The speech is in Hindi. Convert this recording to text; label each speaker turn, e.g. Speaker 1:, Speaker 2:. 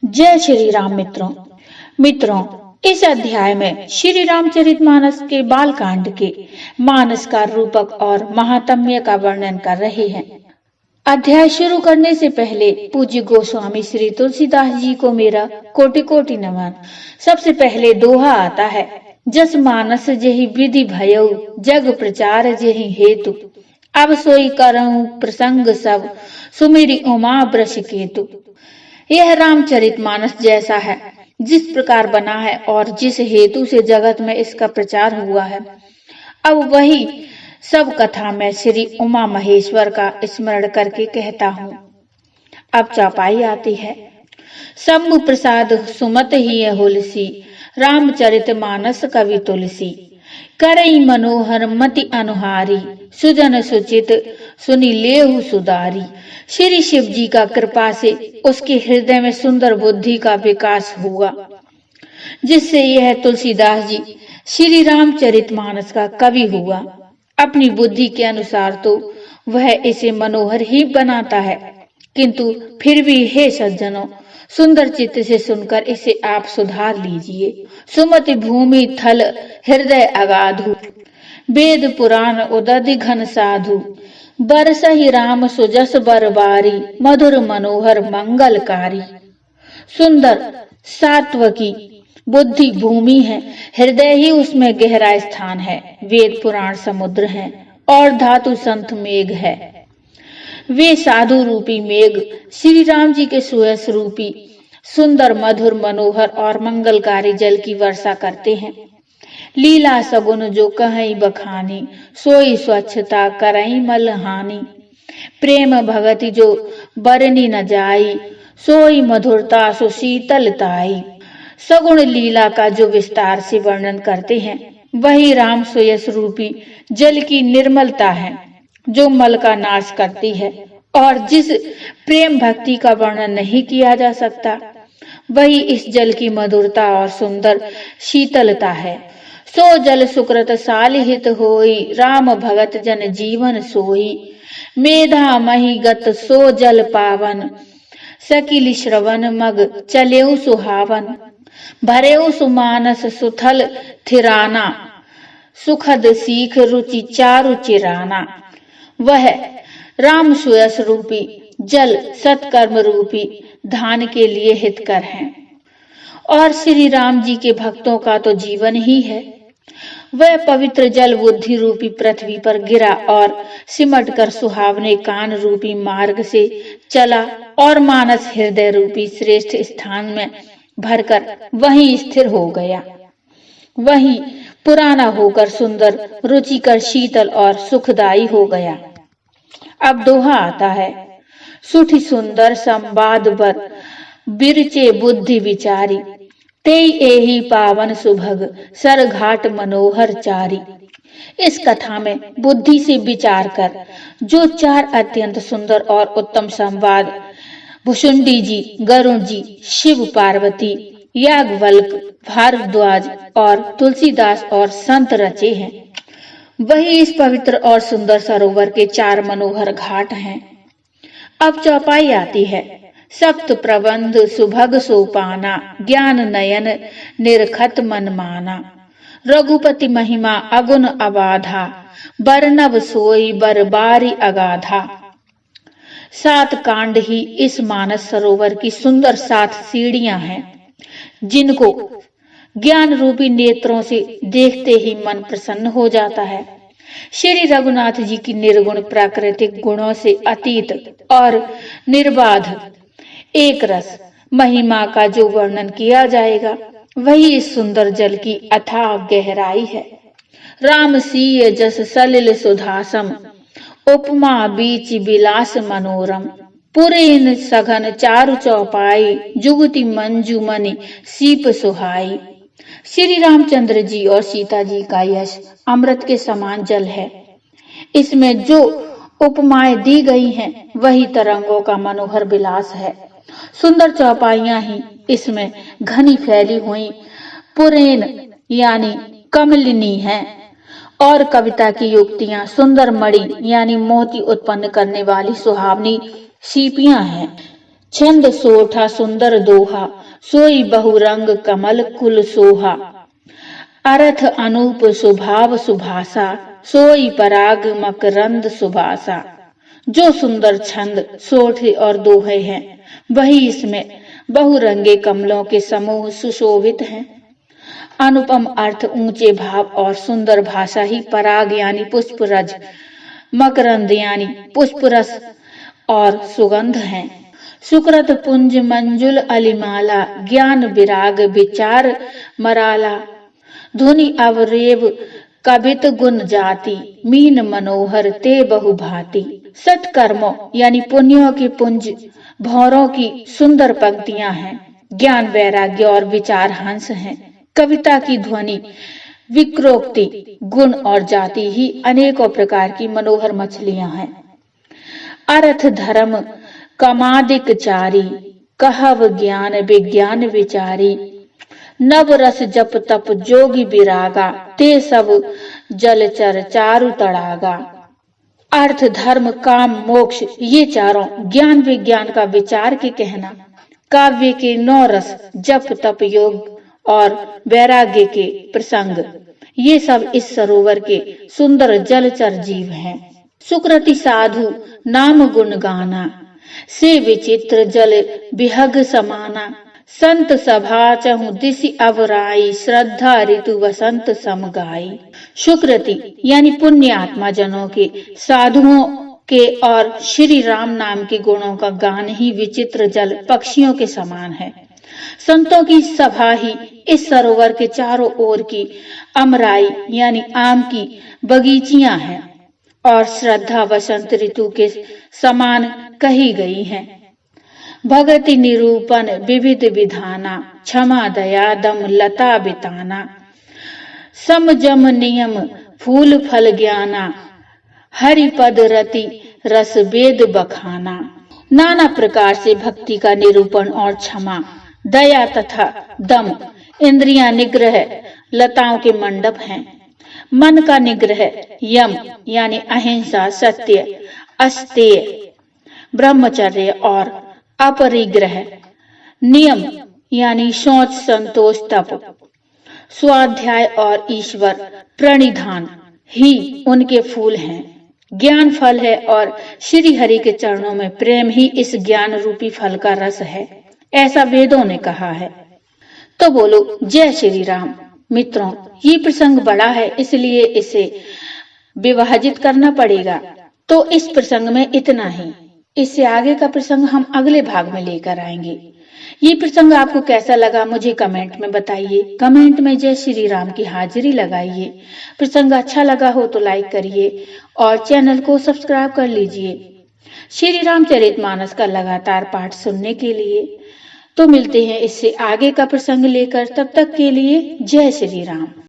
Speaker 1: जय श्री राम मित्रों। इस अध्याय में श्री रामचरितमानस के बालकांड के मानस का रूपक और महात्म्य का वर्णन कर रहे हैं। अध्याय शुरू करने से पहले पूज्य गोस्वामी श्री तुलसीदास जी को मेरा कोटि कोटि नमन। सबसे पहले दोहा आता है, जस मानस जेहि विधि भयउ, जग प्रचार जेहि हेतु, अब सोई करऊं प्रसंग सब, सुमिरि उमा वृष केतु। यह रामचरितमानस जैसा है, जिस प्रकार बना है और जिस हेतु से जगत में इसका प्रचार हुआ है, अब वही सब कथा मैं श्री उमा महेश्वर का स्मरण करके कहता हूँ। अब चौपाई आती है। शंभु प्रसाद सुमत ही हुलसी, रामचरितमानस कवि तुलसी, करई मनोहर मति अनुहारी, सुजन सुचित सुनि लेहु सुधारी। श्री शिव जी का कृपा से उसके हृदय में सुंदर बुद्धि का विकास हुआ, जिससे यह तुलसीदास जी श्री रामचरितमानस का कवि हुआ। अपनी बुद्धि के अनुसार तो वह इसे मनोहर ही बनाता है, किंतु फिर भी हे सज्जनों, सुंदर चित्त से सुनकर इसे आप सुधार लीजिए। सुमति भूमि थल हृदय अगाधु, वेद पुराण उदधि घन साधु, बरसहि राम सुजस बरबारी, मधुर मनोहर मंगलकारी। सुंदर सात्वकी बुद्धि भूमि है, हृदय ही उसमें गहरा स्थान है। वेद पुराण समुद्र है और धातु संत मेघ है। वे साधु रूपी मेघ श्री राम जी के सुयस रूपी सुंदर मधुर मनोहर और मंगलकारी जल की वर्षा करते हैं। लीला सगुन जो कहीं बखानी, सोई स्वच्छता करई मल हानि। प्रेम भगति जो बरनी न जाई, सोई मधुरता सो शीतलताई। सगुण लीला का जो विस्तार से वर्णन करते हैं, वही राम सुयस रूपी जल की निर्मलता है, जो मल का नाश करती है। और जिस प्रेम भक्ति का वर्णन नहीं किया जा सकता, वही इस जल की मधुरता और सुंदर शीतलता है। सो जल सुकृत सालिहित होई, राम भगत जन जीवन सोई। मेधा मही गत सो जल पावन, सकिल श्रवण मग चलेऊ सुहावन। भरेऊ सुमानस सुथल थिराना, सुखद सीख रुचि चारु चिराना। वह राम सुयस रूपी जल सत्कर्म रूपी धान के लिए हितकर है, और श्री राम जी के भक्तों का तो जीवन ही है। वह पवित्र जल बुद्धि रूपी पृथ्वी पर गिरा और सिमट कर सुहावने कान रूपी मार्ग से चला और मानस हृदय रूपी श्रेष्ठ स्थान में भरकर वहीं स्थिर हो गया। वहीं पुराना होकर सुंदर रुचिकर शीतल और सुखदायी हो गया। अब दोहा आता है, सुठी सुंदर संवाद बर, बिरचे बुद्धि विचारी। तेई एही पावन सुभग, सर घाट मनोहर चारी। इस कथा में बुद्धि से विचार कर जो चार अत्यंत सुंदर और उत्तम संवाद भुषुंडी जी, गरुण जी, शिव पार्वती, याज्ञवल्क, भारद्वाज और तुलसीदास और संत रचे हैं, वही इस पवित्र और सुंदर सरोवर के चार मनोहर घाट हैं। अब चौपाई आती है। सप्त प्रबंध सुभग सोपाना, ज्ञान नयन निरखत मन माना। रघुपति महिमा अगुण अबाधा, बरनव सोई बरबारी अगाधा। 7 कांड ही इस मानस सरोवर की सुंदर 7 सीढ़ियां हैं, जिनको ज्ञान रूपी नेत्रों से देखते ही मन प्रसन्न हो जाता है। श्री रघुनाथ जी की निर्गुण प्राकृतिक गुणों से अतीत और निर्बाध एक रस महिमा का जो वर्णन किया जाएगा, वही इस सुंदर जल की अथाह गहराई है। राम सीय जस सलिल सुधासम, उपमा बीच बिलास मनोरम। पुरेन सघन चारु चौपाई, जुगति मंजू मनि सीप सुहाई। श्री रामचंद्र जी और सीता जी का यश अमृत के समान जल है। इसमें जो उपमाएं दी गई हैं, वही तरंगों का मनोहर विलास है। सुंदर चौपाइयां ही इसमें घनी फैली हुई पुरेन यानी कमलिनी हैं, और कविता की युक्तियां सुंदर मणि यानी मोती उत्पन्न करने वाली सुहावनी सीपियां हैं। छंद सोठा सुंदर दोहा, सोई बहुरंग कमल कुल सोहा। अर्थ अनूप स्वभाव सुभाषा, सोई पराग मकरंद सुभाषा। जो सुंदर छंद सोठे और दोहे हैं, वही इसमें बहुरंगे कमलों के समूह सुशोभित हैं। अनुपम अर्थ, ऊंचे भाव और सुंदर भाषा ही पराग यानी पुष्परज, मकरंद यानी पुष्परस और सुगंध हैं। सुकृत पुंज मंजुल अलिमाला, ज्ञान विराग विचार मराला। धुनि अवरेव कवित गुण जाति, मीन मनोहर ते बहुभांति। सत्कर्मों यानी पुण्यों के पुंज, भौरों की सुंदर पंक्तियां हैं। ज्ञान वैराग्य और विचार हंस हैं। कविता की ध्वनि, विक्रोक्ति, गुण और जाति ही अनेकों प्रकार की मनोहर मछलियां हैं। अर्थ धर्म कमादिक चारी, कहव ज्ञान विज्ञान विचारी। नव रस जप तप जोगी विरागा, ते सब जलचर चारु तड़ागा। अर्थ धर्म काम मोक्ष ये चारों ज्ञान विज्ञान का विचार के कहना, काव्य के 9 रस जप तप योग और वैराग्य के प्रसंग, ये सब इस सरोवर के सुंदर जलचर जीव हैं। सुकृति साधु नाम गुण गाना, से विचित्र जल बिहग समाना। संत सभा चहु दिशि अवराई, श्रद्धा ऋतु वसंत समगाई। सुकृति यानी पुण्य आत्मा जनों के, साधुओं के और श्री राम नाम के गुणों का गान ही विचित्र जल पक्षियों के समान है। संतों की सभा ही इस सरोवर के चारों ओर की अमराई यानी आम की बगीचियां हैं और श्रद्धा वसंत ऋतु के समान कही गई हैं। भगति निरूपण विविध विधाना, क्षमा दया दम लता बिताना। समजम नियम फूल फल ज्ञाना, हरिपद रति रस वेद बखाना। नाना प्रकार से भक्ति का निरूपण और क्षमा, दया तथा दम इंद्रियां निग्रह लताओं के मंडप हैं। मन का निग्रह यम यानी अहिंसा, सत्य, अस्तेय, ब्रह्मचर्य और अपरिग्रह। नियम यानी शौच, संतोष, तप, स्वाध्याय और ईश्वर प्रणिधान ही उनके फूल हैं। ज्ञान फल है और श्री हरि के चरणों में प्रेम ही इस ज्ञान रूपी फल का रस है, ऐसा वेदों ने कहा है। तो बोलो जय श्री राम। मित्रों, ये प्रसंग बड़ा है, इसलिए इसे विभाजित करना पड़ेगा। तो इस प्रसंग में इतना ही। इससे आगे का प्रसंग हम अगले भाग में लेकर आएंगे। ये प्रसंग आपको कैसा लगा मुझे कमेंट में बताइए। कमेंट में जय श्री राम की हाजिरी लगाइए। प्रसंग अच्छा लगा हो तो लाइक करिए और चैनल को सब्सक्राइब कर लीजिए श्री रामचरितमानस का लगातार पाठ सुनने के लिए। तो मिलते हैं इससे आगे का प्रसंग लेकर, तब तक के लिए जय श्री राम।